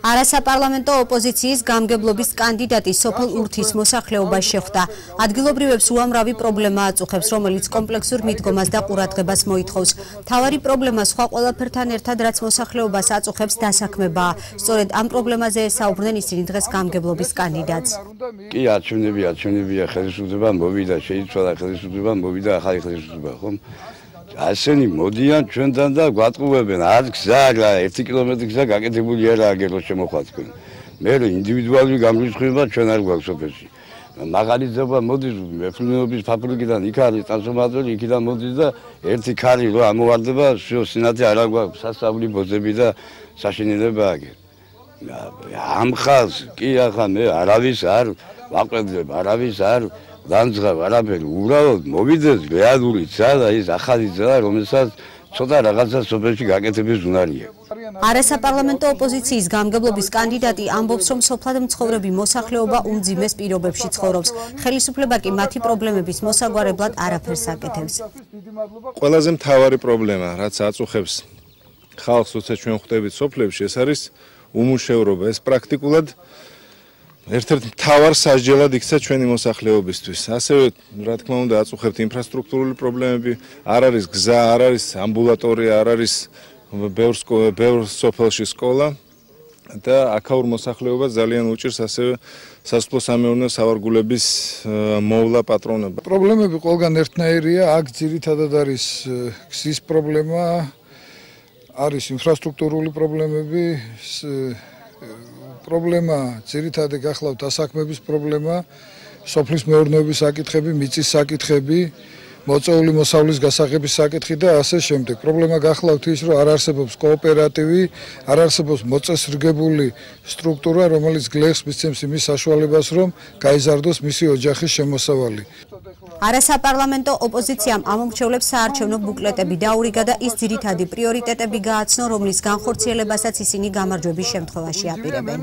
არასაპარლამენტო ოპოზიციის გამგებლობის კანდიდატი სოფელ ურთის მოსახლეობას შეხვდა. ადგილობრივებს უამრავი პრობლემა აწუხებს, რომელიც კომპლექსურ მიდგომას და ყურადღებას მოითხოვს. მთავარი პრობლემა სხვა ყველაფერთან ერთად, რაც მოსახლეობას აწუხებს, დასაქმებაა. სწორედ ამ პრობლემაზე ესაუბრნენ ისინი დღეს გამგებლობის კანდიდატს. კი, არჩევნებია, ხელისუფლება მოვიდა, შეიცვალა ხელისუფლება, მოვიდა ახალი ხელისუფლება, ხომ? ასენი მოდიან ჩვენთან და გვატყუებენ, არ გზა, 1 კილომეტრი გზა გაკეთებული არა აგერო შემოხვა თქვენ. მე ინდივიდუალური გამრიცხება ჩვენ არ გვაქვს სოფელში. მაგალითობა მოდის მეფრინეობის ფაბრიკიდან იქ არის ტრანსფორმატორი, იქიდან მოდის და ერთი ქარი რო ამოვარდება, სინათლე არა გვაქვს, სასწავლი ბოძები და საშინელება აგერ. ამ ხალხს კი ახლა მე არავის არ ვაყენებ, არავის არ განძღავ არაფერი, უბრალოდ მოვიდეს რეალური გზა და ის ახალი გზა, რომელსაც ცოტა რაღაცა სოფელში გაკეთების უნარია. არასაპარლამენტო ოპოზიციის გამგებლობის კანდიდატი ამბობს, რომ სოფლად მცხოვრები მოსახლეობა უმძიმეს პირობებში ცხოვრობს. ხელისუფლება კი მათი პრობლემების მოსაგვარებლად არაფერს აკეთებს. ყველაზე მთავარი პრობლემა, რაც აწუხებს ხალხს, როცა ჩვენ ხვდებით სოფლებში, ეს არის უმუშევრობა. ეს პრაქტიკულად ერთ-ერთ მთავარ სასჯელად იქცა ჩვენი მოსახლეობისთვის. ასევე, რა თქმა უნდა, აწუხებთ ინფრასტრუქტურული პრობლემები, არ არის გზა, არ არის ამბულატორია, არ არის ბევრ სოფელში სკოლა და აქაურ მოსახლეობას ძალიან უჭირს ასევე სასოფლო-სამეურნეო სავარგულების მოვლა, პატრონება. პრობლემები ყველგან ერთნაირია, აქ ძირითადად არის გზის პრობლემა, არის ინფრასტრუქტურული პრობლემები, პრობლემა ძირითადად გახლავთ დასაქმების პრობლემა, სოფლის მეურნეობის საკითხები, მიწის საკითხები, მოწეული მოსავლის გასაღების საკითხი და ასე შემდეგ. პრობლემა გახლავთ ის, რომ არ არსებობს კოოპერატივი, არ არსებობს მოწესრიგებული სტრუქტურა, რომელიც გლეხს მისცემს იმის საშუალებას, რომ გაიზარდოს მისი ოჯახის შემოსავალი. არასაპარლამენტო ოპოზიციამ ამომრჩევლებს საარჩევნო ბუკლეტები დაურიგა და ის ძირითადი პრიორიტეტები გააცნო, რომლის განხორციელებასაც ისინი გამარჯვების შემთხვევაში აპირებენ.